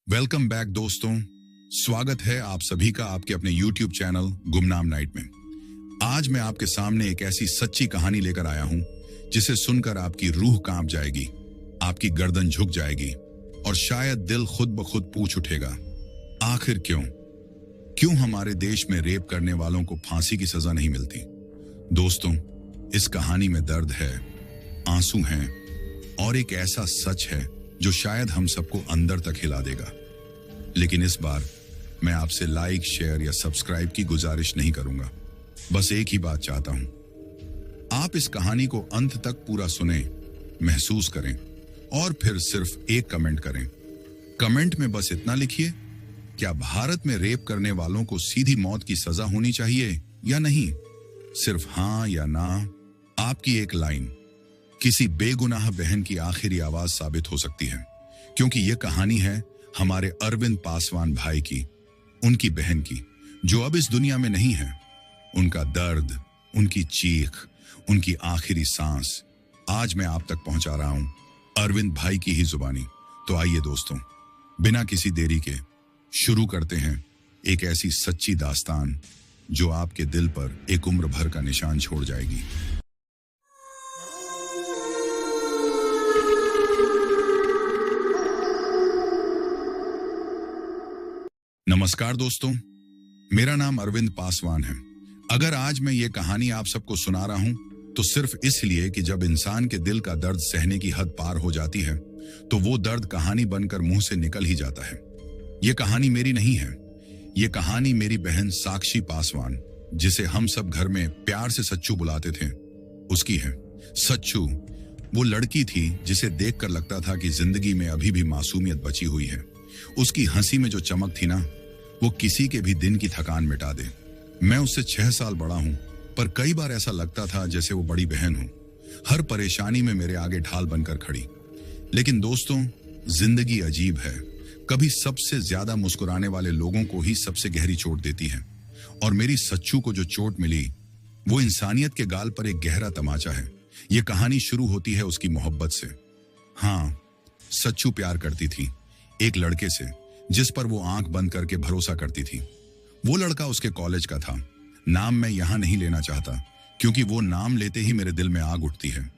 Welcome back दोस्तों। स्वागत है आप सभी का आपके अपने YouTube चैनल गुमनाम नाइट में। आज मैं आपके सामने एक ऐसी सच्ची कहानी लेकर आया हूं जिसे सुनकर आपकी रूह कांप जाएगी, आपकी गर्दन झुक जाएगी और शायद दिल खुद ब खुद पूछ उठेगा, आखिर क्यों हमारे देश में रेप करने वालों को फांसी की सजा नहीं मिलती। दोस्तों, इस कहानी में दर्द है, आंसू हैं और एक ऐसा सच है जो शायद हम सबको अंदर तक हिला देगा। लेकिन इस बार मैं आपसे लाइक, शेयर या सब्सक्राइब की गुजारिश नहीं करूंगा। बस एक ही बात चाहता हूं, आप इस कहानी को अंत तक पूरा सुने, महसूस करें और फिर सिर्फ एक कमेंट करें। कमेंट में बस इतना लिखिए, क्या भारत में रेप करने वालों को सीधी मौत की सजा होनी चाहिए या नहीं? सिर्फ हां या ना। आपकी एक लाइन किसी बेगुनाह बहन की आखिरी आवाज साबित हो सकती है, क्योंकि यह कहानी है हमारे अरविंद पासवान भाई की, उनकी बहन की, जो अब इस दुनिया में नहीं है। उनका दर्द, उनकी चीख, उनकी आखिरी सांस आज मैं आप तक पहुंचा रहा हूं अरविंद भाई की ही जुबानी। तो आइए दोस्तों, बिना किसी देरी के शुरू करते हैं एक ऐसी सच्ची दास्तान जो आपके दिल पर एक उम्र भर का निशान छोड़ जाएगी। नमस्कार दोस्तों, मेरा नाम अरविंद पासवान है। अगर आज मैं ये कहानी आप सबको सुना रहा हूं तो सिर्फ इसलिए कि जब इंसान के दिल का दर्द सहने की हद पार हो जाती है तो वो दर्द कहानी बनकर मुंह से निकल ही जाता है। ये कहानी मेरी नहीं है, ये कहानी मेरी बहन साक्षी पासवान, जिसे हम सब घर में प्यार से सच्चू बुलाते थे, उसकी है। सच्चू वो लड़की थी जिसे देखकर लगता था कि जिंदगी में अभी भी मासूमियत बची हुई है। उसकी हंसी में जो चमक थी ना, वो किसी के भी दिन की थकान मिटा दे। मैं उससे 6 साल बड़ा हूं, पर कई बार ऐसा लगता था जैसे वो बड़ी बहन हो, हर परेशानी में मेरे आगे ढाल बनकर खड़ी। लेकिन दोस्तों, जिंदगी अजीब है, कभी सबसे ज्यादा मुस्कुराने वाले लोगों को ही सबसे गहरी चोट देती है। और मेरी सच्चू को जो चोट मिली वो इंसानियत के गाल पर एक गहरा तमाचा है। ये कहानी शुरू होती है उसकी मोहब्बत से। हाँ, सच्चू प्यार करती थी एक लड़के से जिस पर वो आंख बंद करके भरोसा करती थी। वो लड़का उसके कॉलेज का था। नाम मैं यहां नहीं लेना चाहता, क्योंकि वो नाम लेते ही मेरे दिल में आग उठती है।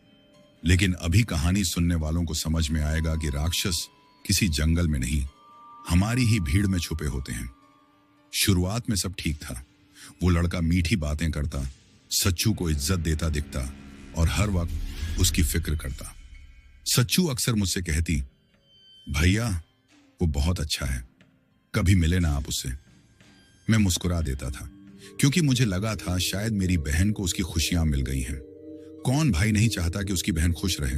लेकिन अभी कहानी सुनने वालों को समझ में आएगा कि राक्षस किसी जंगल में नहीं, हमारी ही भीड़ में छुपे होते हैं। शुरुआत में सब ठीक था। वो लड़का मीठी बातें करता, सच्चू को इज्जत देता दिखता और हर वक्त उसकी फिक्र करता। सच्चू अक्सर मुझसे कहती, भैया वो बहुत अच्छा है, कभी मिले ना आप उससे। मैं मुस्कुरा देता था, क्योंकि मुझे लगा था शायद मेरी बहन को उसकी खुशियां मिल गई हैं। कौन भाई नहीं चाहता कि उसकी बहन खुश रहे?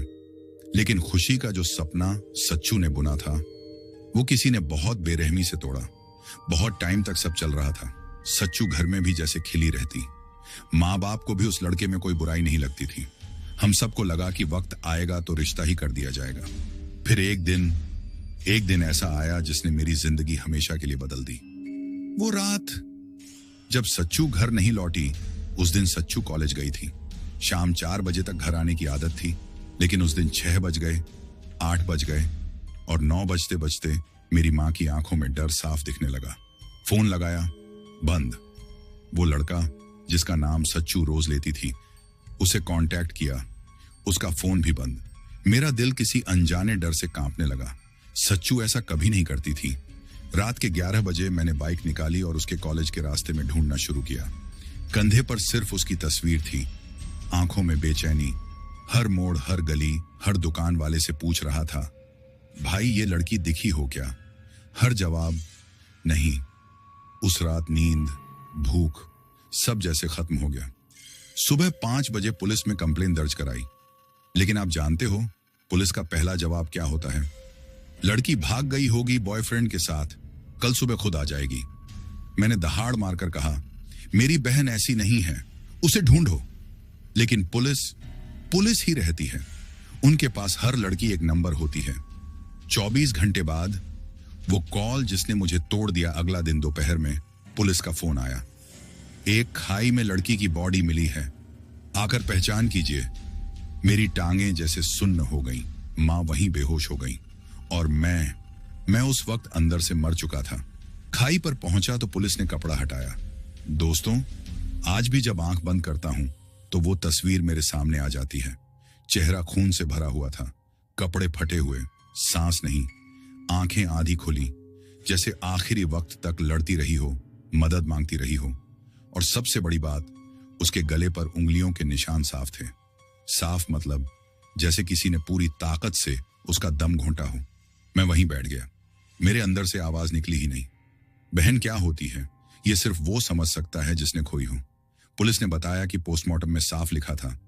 लेकिन खुशी का जो सपना सच्चू ने बुना था वो किसी ने बहुत बेरहमी से तोड़ा। बहुत टाइम तक सब चल रहा था। सच्चू घर में भी जैसे खिली रहती। माँ बाप को भी उस लड़के में कोई बुराई नहीं लगती थी। हम सबको लगा कि वक्त आएगा तो रिश्ता ही कर दिया जाएगा। फिर एक दिन ऐसा आया जिसने मेरी जिंदगी हमेशा के लिए बदल दी। वो रात जब सच्चू घर नहीं लौटी, उस दिन सच्चू कॉलेज गई थी। शाम 4 बजे तक घर आने की आदत थी, लेकिन उस दिन 6 बज गए, 8 बज गए और 9 बजते बजते मेरी माँ की आंखों में डर साफ दिखने लगा। फोन लगाया, बंद। वो लड़का जिसका नाम सच्चू रोज लेती थी, उसे कांटेक्ट किया, उसका फोन भी बंद। मेरा दिल किसी अनजाने डर से कांपने लगा। सच्चू ऐसा कभी नहीं करती थी। रात के 11 बजे मैंने बाइक निकाली और उसके कॉलेज के रास्ते में ढूंढना शुरू किया। कंधे पर सिर्फ उसकी तस्वीर थी, आंखों में बेचैनी। हर मोड़, हर गली, हर दुकान वाले से पूछ रहा था, भाई ये लड़की दिखी हो क्या? हर जवाब नहीं। उस रात नींद, भूख सब जैसे खत्म हो गया। सुबह 5 बजे पुलिस में कंप्लेन दर्ज कराई, लेकिन आप जानते हो पुलिस का पहला जवाब क्या होता है? लड़की भाग गई होगी बॉयफ्रेंड के साथ, कल सुबह खुद आ जाएगी। मैंने दहाड़ मारकर कहा, मेरी बहन ऐसी नहीं है, उसे ढूंढो। लेकिन पुलिस ही रहती है। उनके पास हर लड़की एक नंबर होती है। 24 घंटे बाद वो कॉल जिसने मुझे तोड़ दिया, अगला दिन दोपहर में पुलिस का फोन आया। एक खाई में लड़की की बॉडी मिली है, आकर पहचान कीजिए। मेरी टांगें जैसे सुन्न हो गईं, मां वहीं बेहोश हो गई और मैं उस वक्त अंदर से मर चुका था। खाई पर पहुंचा तो पुलिस ने कपड़ा हटाया। दोस्तों, आज भी जब आंख बंद करता हूं तो वो तस्वीर मेरे सामने आ जाती है। चेहरा खून से भरा हुआ था, कपड़े फटे हुए, सांस नहीं, आंखें आधी खुली, जैसे आखिरी वक्त तक लड़ती रही हो, मदद मांगती रही हो। और सबसे बड़ी बात, उसके गले पर उंगलियों के निशान साफ थे। साफ मतलब जैसे किसी ने पूरी ताकत से उसका दम घोंटा हो। मैं वहीं बैठ गया। मेरे अंदर से आवाज निकली ही नहीं। बहन क्या होती है ये सिर्फ वो समझ सकता है जिसने खोई हो। पुलिस ने बताया कि पोस्टमार्टम में साफ लिखा था,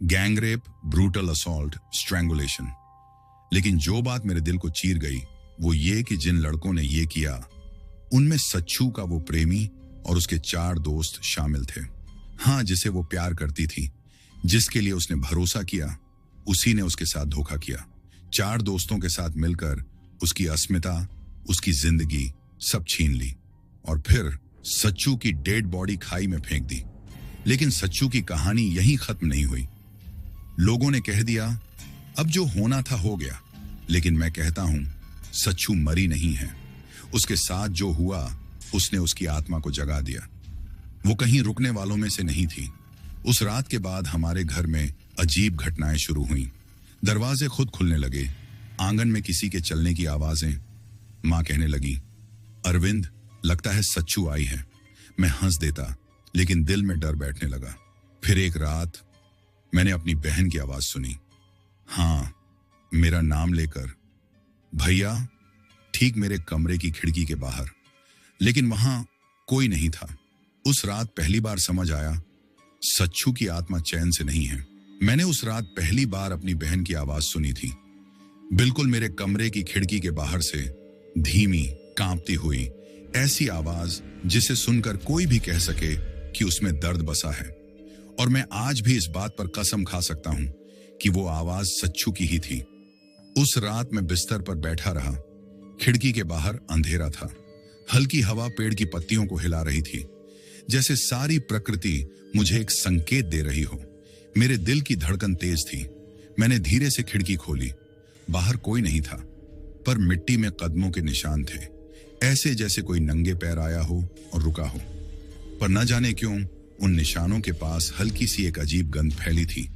गैंगरेप, ब्रूटल असॉल्ट, स्ट्रैंगुलेशन। लेकिन जो बात मेरे दिल को चीर गई वो ये कि जिन लड़कों ने ये किया उनमें सच्चू का वो प्रेमी और उसके 4 दोस्त शामिल थे। हाँ, जिसे वो प्यार करती थी, जिसके लिए उसने भरोसा किया, उसी ने उसके साथ धोखा किया। 4 दोस्तों के साथ मिलकर उसकी अस्मिता, उसकी जिंदगी सब छीन ली और फिर सच्चू की डेड बॉडी खाई में फेंक दी। लेकिन सच्चू की कहानी यहीं खत्म नहीं हुई। लोगों ने कह दिया अब जो होना था हो गया, लेकिन मैं कहता हूं सच्चू मरी नहीं है। उसके साथ जो हुआ उसने उसकी आत्मा को जगा दिया। वो कहीं रुकने वालों में से नहीं थी। उस रात के बाद हमारे घर में अजीब घटनाएं शुरू हुईं। दरवाजे खुद खुलने लगे, आंगन में किसी के चलने की आवाजें। मां कहने लगी, अरविंद, लगता है सच्चू आई है। मैं हंस देता, लेकिन दिल में डर बैठने लगा। फिर एक रात मैंने अपनी बहन की आवाज सुनी। हाँ, मेरा नाम लेकर, भैया, ठीक मेरे कमरे की खिड़की के बाहर। लेकिन वहां कोई नहीं था। उस रात पहली बार समझ आया सच्चू की आत्मा चैन से नहीं है। मैंने उस रात पहली बार अपनी बहन की आवाज सुनी थी, बिल्कुल मेरे कमरे की खिड़की के बाहर से, धीमी, कांपती हुई, ऐसी आवाज जिसे सुनकर कोई भी कह सके कि उसमें दर्द बसा है। और मैं आज भी इस बात पर कसम खा सकता हूं कि वो आवाज सच्चू की ही थी। उस रात मैं बिस्तर पर बैठा रहा। खिड़की के बाहर अंधेरा था। हल्की हवा पेड़ की पत्तियों को हिला रही थी, जैसे सारी प्रकृति मुझे एक संकेत दे रही हो। मेरे दिल की धड़कन तेज थी। मैंने धीरे से खिड़की खोली। बाहर कोई नहीं था, पर मिट्टी में कदमों के निशान थे, ऐसे जैसे कोई नंगे पैर आया हो और रुका हो। पर न जाने क्यों उन निशानों के पास हल्की सी एक अजीब गंध फैली थी,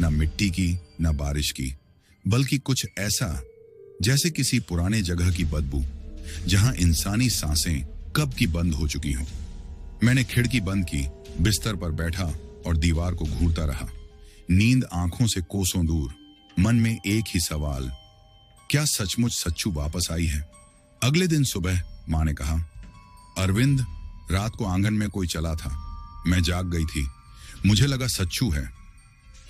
ना मिट्टी की, ना बारिश की, बल्कि कुछ ऐसा जैसे किसी पुराने जगह की बदबू, जहां इंसानी सांसें कब की बंद हो चुकी हों। मैंने खिड़की बंद की, बिस्तर पर बैठा और दीवार को घूरता रहा। नींद आंखों से कोसों दूर, मन में एक ही सवाल, क्या सचमुच सच्चू वापस आई है? अगले दिन सुबह मां ने कहा, अरविंद, रात को आंगन में कोई चला था। मैं जाग गई थी। मुझे लगा सच्चू है।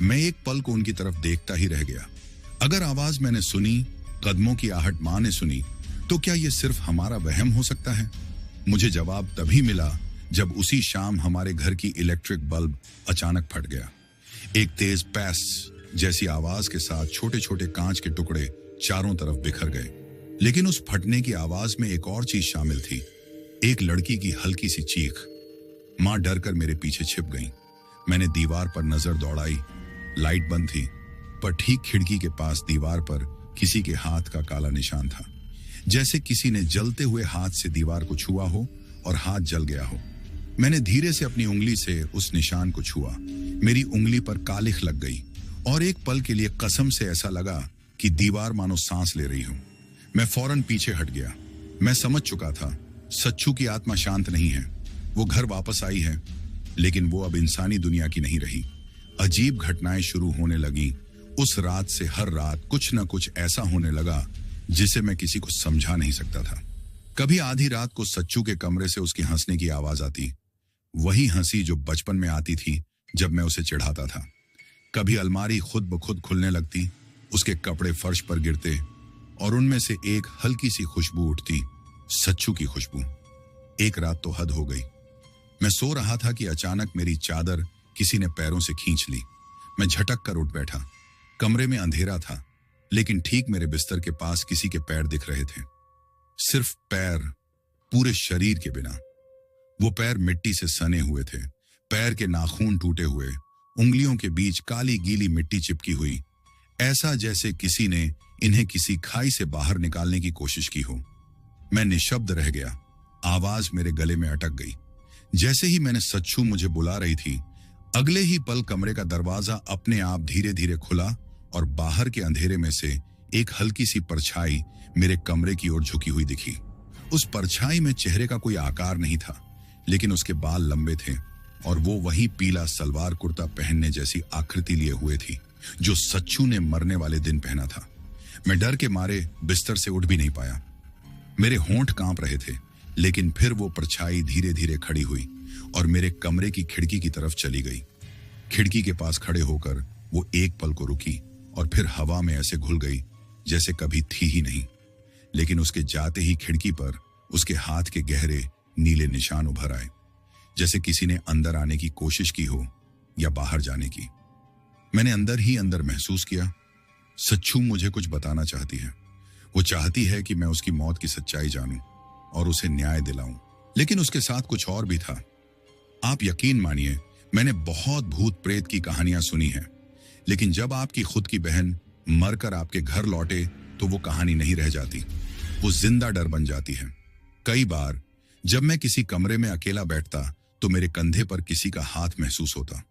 मैं एक पल को उनकी तरफ देखता ही रह गया। अगर आवाज मैंने सुनी, कदमों की आहट मां ने सुनी, तो क्या यह सिर्फ हमारा वहम हो सकता है? मुझे जवाब तभी मिला जब उसी शाम हमारे घर की इलेक्ट्रिक बल्ब अचानक फट गया। एक तेज पैस जैसी आवाज के साथ छोटे छोटे कांच के टुकड़े चारों तरफ बिखर गए। लेकिन उस फटने की आवाज में एक और चीज शामिल थी, एक लड़की की हल्की सी चीख। मां डर कर मेरे पीछे छिप गई। मैंने दीवार पर नजर दौड़ाई। लाइट बंद थी, पर ठीक खिड़की के पास दीवार पर किसी के हाथ का काला निशान था, जैसे किसी ने जलते हुए हाथ से दीवार को छुआ हो और हाथ जल गया हो। मैंने धीरे से अपनी उंगली से उस निशान को छुआ। मेरी उंगली पर कालिख लग गई और एक पल के लिए कसम से ऐसा लगा कि दीवार मानो सांस ले रही हो। मैं फौरन पीछे हट गया। मैं समझ चुका था सच्चू की आत्मा शांत नहीं है। वो घर वापस आई है, लेकिन वो अब इंसानी दुनिया की नहीं रही। अजीब घटनाएं शुरू होने लगी। उस रात से हर रात कुछ न कुछ ऐसा होने लगा जिसे मैं किसी को समझा नहीं सकता था। कभी आधी रात को सच्चू के कमरे से उसकी हंसने की आवाज आती, वही हंसी जो बचपन में आती थी जब मैं उसे चिढ़ाता था। कभी अलमारी खुद ब खुद खुलने लगती, उसके कपड़े फर्श पर गिरते और उनमें से एक हल्की सी खुशबू उठती, सच्चू की खुशबू। एक रात तो हद हो गई। मैं सो रहा था कि अचानक मेरी चादर किसी ने पैरों से खींच ली। मैं झटक कर उठ बैठा। कमरे में अंधेरा था, लेकिन ठीक मेरे बिस्तर के पास किसी के पैर दिख रहे थे। सिर्फ पैर, पूरे शरीर के बिना। वो पैर मिट्टी से सने हुए थे, पैर के नाखून टूटे हुए, उंगलियों के बीच काली गीली मिट्टी चिपकी हुई, ऐसा जैसे किसी ने इन्हें किसी खाई से बाहर निकालने की कोशिश की हो। मैं निशब्द रह गया। आवाज मेरे गले में अटक गई। जैसे ही मैंने सच्चू मुझे बुला रही थी, अगले ही पल कमरे का दरवाजा अपने आप धीरे धीरे खुला और बाहर के अंधेरे में से एक हल्की सी परछाई मेरे कमरे की ओर झुकी हुई दिखी। उस परछाई में चेहरे का कोई आकार नहीं था, लेकिन उसके बाल लंबे थे और वो वही पीला सलवार कुर्ता पहनने जैसी आकृति लिए हुए थी जो सच्चू ने मरने वाले दिन पहना था। मैं डर के मारे बिस्तर से उठ भी नहीं पाया। मेरे होंठ कांप रहे थे, लेकिन फिर वो परछाई धीरे धीरे खड़ी हुई और मेरे कमरे की खिड़की की तरफ चली गई। खिड़की के पास खड़े होकर वो एक पल को रुकी और फिर हवा में ऐसे घुल गई जैसे कभी थी ही नहीं। लेकिन उसके जाते ही खिड़की पर उसके हाथ के गहरे नीले निशान उभर आए, जैसे किसी ने अंदर आने की कोशिश की हो या बाहर जाने की। मैंने अंदर ही अंदर महसूस किया, सच्चू मुझे कुछ बताना चाहती है। वो चाहती है कि मैं उसकी मौत की सच्चाई जानूं और उसे न्याय दिलाऊं। लेकिन उसके साथ कुछ और भी था। आप यकीन मानिए, मैंने बहुत भूत प्रेत की कहानियां सुनी हैं, लेकिन जब आपकी खुद की बहन मरकर आपके घर लौटे तो वो कहानी नहीं रह जाती, वो जिंदा डर बन जाती है। कई बार जब मैं किसी कमरे में अकेला बैठता तो मेरे कंधे पर किसी का हाथ महसूस होता।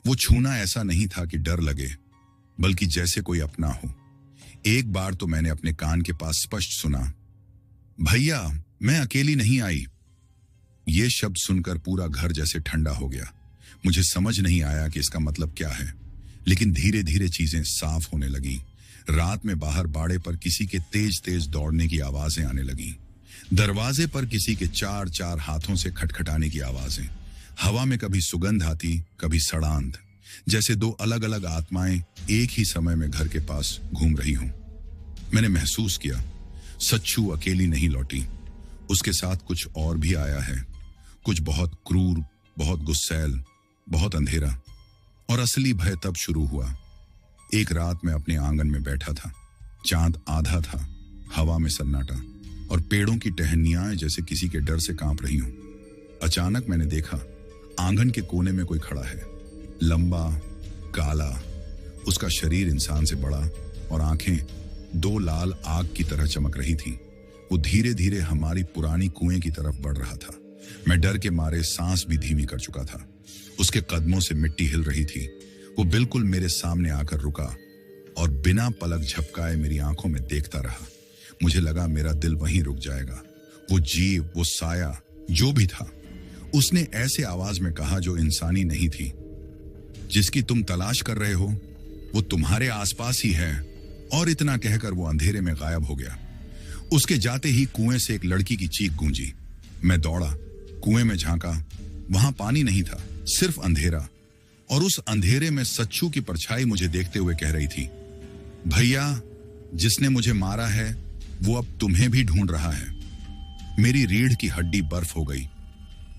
वो छूना ऐसा नहीं था कि डर लगे, बल्कि जैसे कोई अपना हो। एक बार तो मैंने अपने कान के पास स्पष्ट सुना, भैया मैं अकेली नहीं आई। ये शब्द सुनकर पूरा घर जैसे ठंडा हो गया। मुझे समझ नहीं आया कि इसका मतलब क्या है, लेकिन धीरे धीरे चीजें साफ होने लगी। रात में बाहर बाड़े पर किसी के तेज तेज दौड़ने की आवाजें आने लगी। दरवाजे पर किसी के चार चार हाथों से खटखटाने की आवाजें। हवा में कभी सुगंध आती, कभी सड़ांध, जैसे दो अलग अलग आत्माएं एक ही समय में घर के पास घूम रही हों। मैंने महसूस किया, सच्चू अकेली नहीं लौटी, उसके साथ कुछ और भी आया है। कुछ बहुत क्रूर, बहुत गुस्सैल, बहुत अंधेरा। और असली भय तब शुरू हुआ। एक रात मैं अपने आंगन में बैठा था। चांद आधा था, हवा में सन्नाटा और पेड़ों की टहनियां जैसे किसी के डर से कांप रही हों। अचानक मैंने देखा, आंगन के कोने में कोई खड़ा है, लंबा, काला। उसका शरीर इंसान से बड़ा और आंखें दो लाल आग की तरह चमक रही थीं। वो धीरे धीरे हमारी पुरानी कुएं की तरफ बढ़ रहा था। मैं डर के मारे सांस भी धीमी कर चुका था। उसके कदमों से मिट्टी हिल रही थी। वो बिल्कुल मेरे सामने आकर रुका और बिना पलक झपकाए मेरी आंखों में देखता रहा। मुझे लगा मेरा दिल वहीं रुक जाएगा। वो जीव, वो साया, जो भी था, उसने ऐसे आवाज में कहा जो इंसानी नहीं थी, जिसकी तुम तलाश कर रहे हो वो तुम्हारे आसपास ही है। और इतना कहकर वो अंधेरे में गायब हो गया। उसके जाते ही कुएं से एक लड़की की चीख गूंजी। मैं दौड़ा, कुएं में झांका। वहां पानी नहीं था, सिर्फ अंधेरा। और उस अंधेरे में सच्चू की परछाई मुझे देखते हुए कह रही थी, भैया जिसने मुझे मारा है वो अब तुम्हें भी ढूंढ रहा है। मेरी रीढ़ की हड्डी बर्फ हो गई।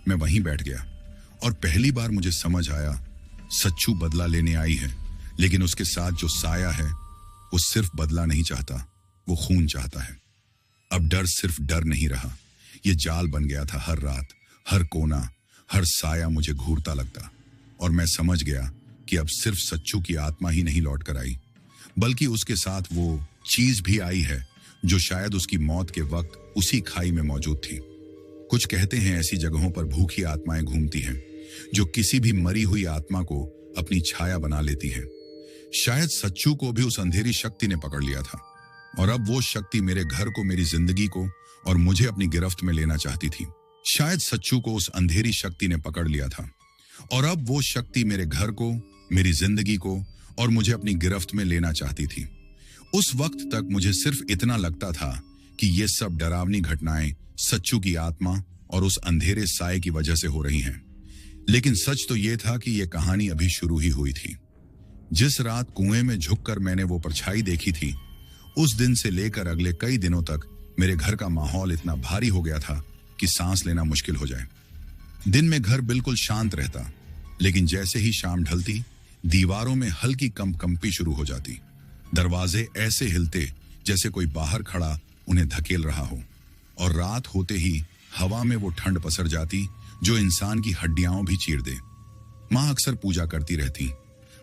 मैं वहीं बैठ गया और पहली बार मुझे समझ आया, सच्चू बदला लेने आई है, लेकिन उसके साथ जो साया है वो सिर्फ बदला नहीं चाहता, वो खून चाहता है। अब डर सिर्फ डर नहीं रहा, ये जाल बन गया था। हर रात, हर कोना, हर साया मुझे घूरता लगता। और मैं समझ गया कि अब सिर्फ सच्चू की आत्मा ही नहीं लौट कर आई, बल्कि उसके साथ वो चीज भी आई है जो शायद उसकी मौत के वक्त उसी खाई में मौजूद थी। कुछ कहते हैं ऐसी जगहों पर भूखी आत्माएं घूमती हैं जो किसी भी मरी हुई आत्मा को अपनी छाया बना लेती हैं। शायद सच्चू को भी उस अंधेरी शक्ति ने पकड़ लिया था और अब वो शक्ति मेरे घर को, मेरी जिंदगी को और मुझे अपनी गिरफ्त में लेना चाहती थी। शायद सच्चू को उस अंधेरी शक्ति ने पकड़ लिया था और अब वो शक्ति मेरे घर को, मेरी जिंदगी को और मुझे अपनी गिरफ्त में लेना चाहती थी। उस वक्त तक मुझे सिर्फ इतना लगता था कि ये सब डरावनी घटनाएं सच्चू की आत्मा और उस अंधेरे साए की वजह से हो रही हैं। लेकिन सच तो ये था कि ये कहानी अभी शुरू ही हुई थी। जिस रात कुएं में झुककर मैंने वो परछाई देखी थी, उस दिन से लेकर अगले कई दिनों तक मेरे घर का माहौल इतना भारी हो गया था कि सांस लेना मुश्किल हो जाए। दिन में घर बिल्कुल शांत रहता, लेकिन जैसे ही शाम ढलती, दीवारों में हल्की कंपी शुरू हो जाती। दरवाजे ऐसे हिलते जैसे कोई बाहर खड़ा उन्हें धकेल रहा हो। और रात होते ही हवा में वो ठंड पसर जाती जो इंसान की हड्डियां भी चीर दे। माँ अक्सर पूजा करती रहती,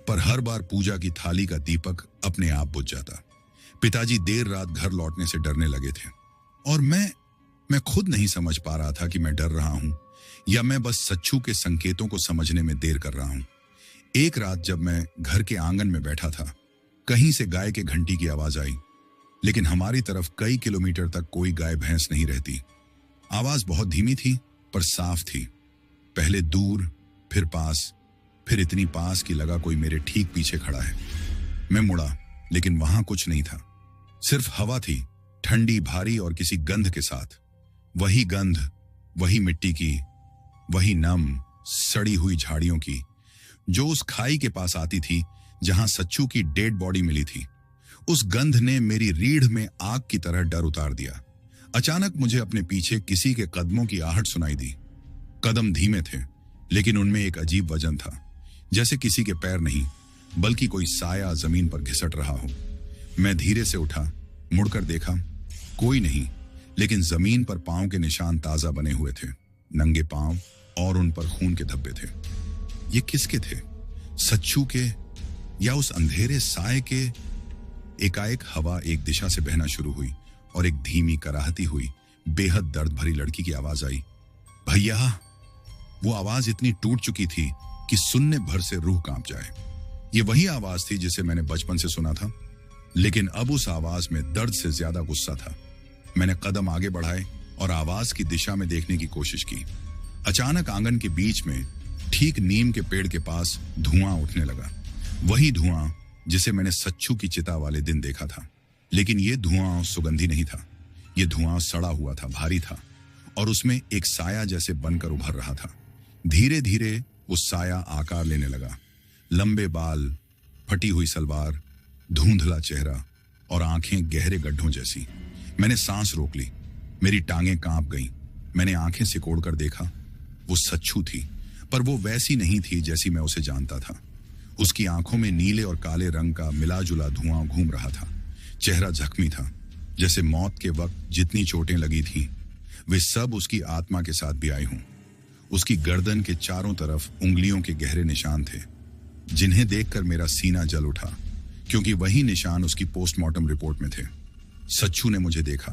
पर हर बार पूजा की थाली का दीपक अपने आप बुझ जाता। पिताजी देर रात घर लौटने से डरने लगे थे और मैं खुद नहीं समझ पा रहा था कि मैं डर रहा हूं या मैं बस सच्चू के संकेतों को समझने में देर कर रहा हूं। एक रात जब मैं घर के आंगन में बैठा था, कहीं से गाय के घंटी की आवाज आई, लेकिन हमारी तरफ कई किलोमीटर तक कोई गाय भैंस नहीं रहती। आवाज बहुत धीमी थी पर साफ थी, पहले दूर, फिर पास, फिर इतनी पास कि लगा कोई मेरे ठीक पीछे खड़ा है। मैं मुड़ा, लेकिन वहां कुछ नहीं था, सिर्फ हवा थी, ठंडी, भारी और किसी गंध के साथ। वही गंध, वही मिट्टी की, वही नम सड़ी हुई झाड़ियों की, जो उस खाई के पास आती थी जहां सच्चू की डेड बॉडी मिली थी। उस गंध ने मेरी रीढ़ में आग की तरह डर उतार दिया। अचानक मुझे अपने पीछे किसी के कदमों की आहट सुनाई दी। कदम धीमे थे, लेकिन उनमें एक अजीब वजन था, जैसे किसी के पैर नहीं बल्कि कोई साया जमीन पर घिसट रहा हो। मैं धीरे से उठा, मुड़कर देखा, कोई नहीं, लेकिन जमीन पर पांव के निशान ताजा बने हुए थे, नंगे पांव, और उन पर खून के धब्बे थे। ये किसके थे? सच्चू के या उस अंधेरे साए के? एकाएक हवा एक दिशा से बहना शुरू हुई और एक धीमी, कराहती हुई, बेहद दर्द भरी लड़की की आवाज आई, भैया। वो आवाज इतनी टूट चुकी थी कि सुनने भर से रूह कांप जाए। ये वही आवाज थी जिसे मैंने बचपन से सुना था, लेकिन अब उस आवाज में दर्द से ज्यादा गुस्सा था। मैंने कदम आगे बढ़ाए और आवाज की दिशा में देखने की कोशिश की। अचानक आंगन के बीच में, ठीक नीम के पेड़ के पास, धुआं उठने लगा। वही धुआं जिसे मैंने सच्चू की चिता वाले दिन देखा था, लेकिन ये धुआं सुगंधी नहीं था। ये धुआं सड़ा हुआ था, भारी था, और उसमें एक साया जैसे बनकर उभर रहा था। धीरे धीरे वो साया आकार लेने लगा। लंबे बाल, फटी हुई सलवार, धुंधला चेहरा और आंखें गहरे गड्ढों जैसी। मैंने सांस रोक ली, मेरी टांगें कांप गईं। मैंने आंखें सिकोड़ कर देखा, वो सच्चू थी, पर वो वैसी नहीं थी जैसी मैं उसे जानता था। उसकी आंखों में नीले और काले रंग का मिला जुला धुआं घूम रहा था। चेहरा जख्मी था, जैसे मौत के वक्त जितनी चोटें लगी थीं, वे सब उसकी आत्मा के साथ भी आई हों। उसकी गर्दन के चारों तरफ उंगलियों के गहरे निशान थे, जिन्हें देखकर मेरा सीना जल उठा, क्योंकि वही निशान उसकी पोस्टमार्टम रिपोर्ट में थे। सच्चू ने मुझे देखा,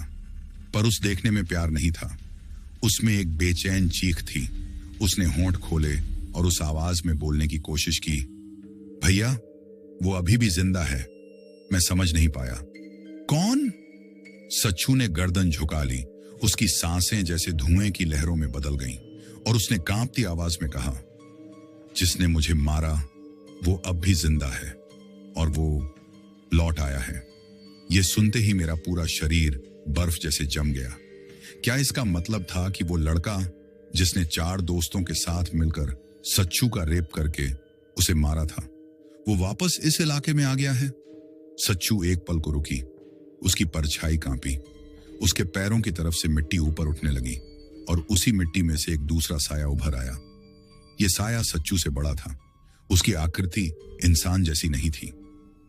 पर उस देखने में प्यार नहीं था, उसमें एक बेचैन चीख थी। उसने होंठ खोले और उस आवाज में बोलने की कोशिश की, भैया, वो अभी भी जिंदा है। मैं समझ नहीं पाया, कौन? सच्चू ने गर्दन झुका ली, उसकी सांसें जैसे धुएं की लहरों में बदल गईं, और उसने कांपती आवाज में कहा, जिसने मुझे मारा वो अब भी जिंदा है, और वो लौट आया है। यह सुनते ही मेरा पूरा शरीर बर्फ जैसे जम गया। क्या इसका मतलब था कि वो लड़का जिसने 4 दोस्तों के साथ मिलकर सच्चू का रेप करके उसे मारा था, वो वापस इस इलाके में आ गया है? सच्चू एक पल को रुकी, उसकी परछाई कांपी, उसके पैरों की तरफ से मिट्टी ऊपर उठने लगी, और उसी मिट्टी में से एक दूसरा साया उभर आया। यह साया सच्चू से बड़ा था। उसकी आकृति इंसान जैसी नहीं थी,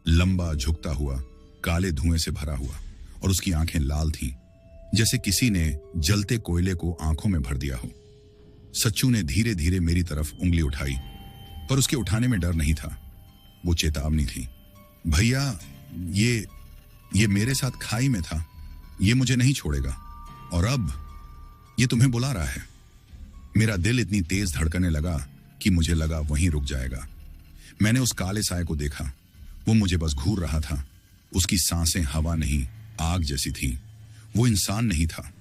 लंबा, झुकता हुआ, काले धुएं से भरा हुआ, और उसकी आंखें लाल थीं, जैसे किसी ने जलते कोयले को आंखों में भर दिया हो। सच्चू ने धीरे धीरे मेरी तरफ उंगली उठाई, पर उसके उठाने में डर नहीं था, वो चेतावनी थी। भैया, ये मेरे साथ खाई में था, ये मुझे नहीं छोड़ेगा, और अब ये तुम्हें बुला रहा है। मेरा दिल इतनी तेज धड़कने लगा कि मुझे लगा वहीं रुक जाएगा। मैंने उस काले साए को देखा, वो मुझे बस घूर रहा था। उसकी सांसें हवा नहीं, आग जैसी थी। वो इंसान नहीं था,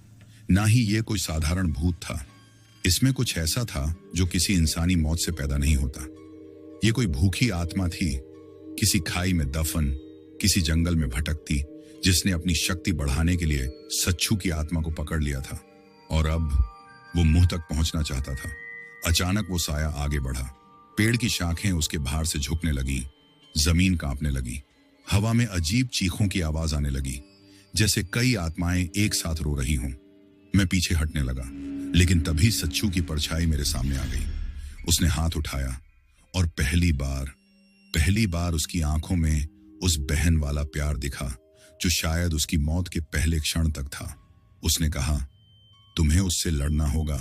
ना ही ये कोई साधारण भूत था। इसमें कुछ ऐसा था जो किसी इंसानी मौत से पैदा नहीं होता। ये कोई भूखी आत्मा थी, किसी खाई में दफन, किसी जंगल में भटकती, जिसने अपनी शक्ति बढ़ाने के लिए सच्चू की आत्मा को पकड़ लिया था, और अब वो मुंह तक पहुंचना चाहता था। अचानक वो साया आगे बढ़ा, पेड़ की शाखें उसके भार से झुकने लगी, जमीन कांपने लगी, हवा में अजीब चीखों की आवाज आने लगी, जैसे कई आत्माएं एक साथ रो रही हों। मैं पीछे हटने लगा, लेकिन तभी सच्चू की परछाई मेरे सामने आ गई। उसने हाथ उठाया, और पहली बार उसकी आंखों में उस बहन वाला प्यार दिखा जो शायद उसकी मौत के पहले क्षण तक था। उसने कहा, तुम्हें उससे लड़ना होगा,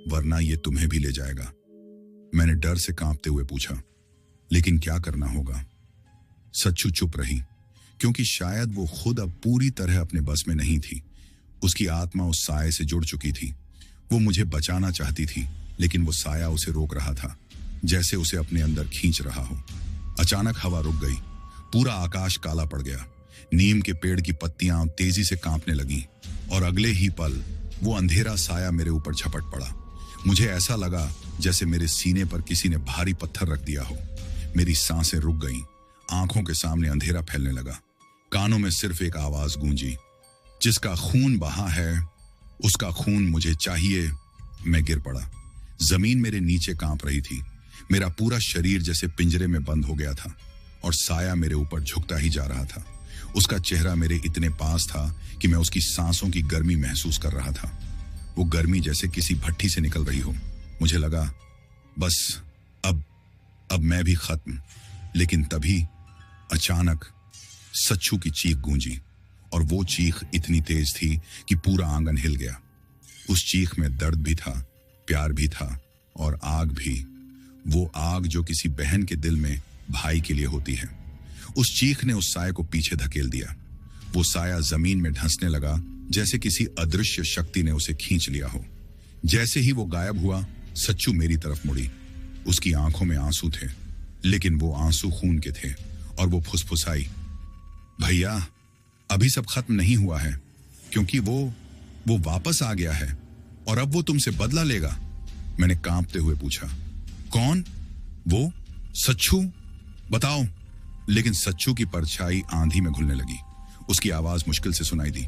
वरना ये तुम्हें भी ले जाएगा। मैंने डर से कांपते हुए पूछा, लेकिन क्या करना होगा? सच्चू चुप रही, क्योंकि शायद वो खुद अब पूरी तरह अपने बस में नहीं थी। उसकी आत्मा उस साये से जुड़ चुकी थी। वो मुझे बचाना चाहती थी, लेकिन वो साया उसे रोक रहा था, जैसे उसे अपने अंदर खींच रहा हो। अचानक हवा रुक गई, पूरा आकाश काला पड़ गया। नीम के पेड़ की पत्तियां तेजी से कांपने लगीं और अगले ही पल वो अंधेरा साया मेरे ऊपर झपट पड़ा। मुझे ऐसा लगा जैसे मेरे सीने पर किसी ने भारी पत्थर रख दिया हो। मेरी सांसें रुक गईं, आंखों के सामने अंधेरा फैलने लगा। कानों में सिर्फ एक आवाज गूंजी, जिसका खून बहा है उसका खून मुझे चाहिए। मैं गिर पड़ा। जमीन मेरे नीचे कांप रही थी। मेरा पूरा शरीर जैसे पिंजरे में बंद हो गया था और साया मेरे ऊपर झुकता ही जा रहा था। उसका चेहरा मेरे इतने पास था कि मैं उसकी सांसों की गर्मी महसूस कर रहा था। वो गर्मी जैसे किसी भट्ठी से निकल रही हो। मुझे लगा बस अब मैं भी खत्म। लेकिन तभी अचानक सच्चू की चीख गूंजी और वो चीख इतनी तेज थी कि पूरा आंगन हिल गया। उस चीख में दर्द भी था, प्यार भी था और आग भी। वो आग जो किसी बहन के दिल में भाई के लिए होती है। उस चीख ने उस साये को पीछे धकेल दिया। वो साया जमीन में धंसने लगा, जैसे किसी अदृश्य शक्ति ने उसे खींच लिया हो। जैसे ही वो गायब हुआ, सच्चू मेरी तरफ मुड़ी। उसकी आंखों में आंसू थे, लेकिन वो आंसू खून के थे और वो फुसफुसाई, भैया अभी सब खत्म नहीं हुआ है, क्योंकि वो वापस आ गया है और अब वो तुमसे बदला लेगा। मैंने कांपते हुए पूछा, कौन? वो सच्चू, बताओ। लेकिन सच्चू की परछाई आंधी में घुलने लगी। उसकी आवाज मुश्किल से सुनाई दी,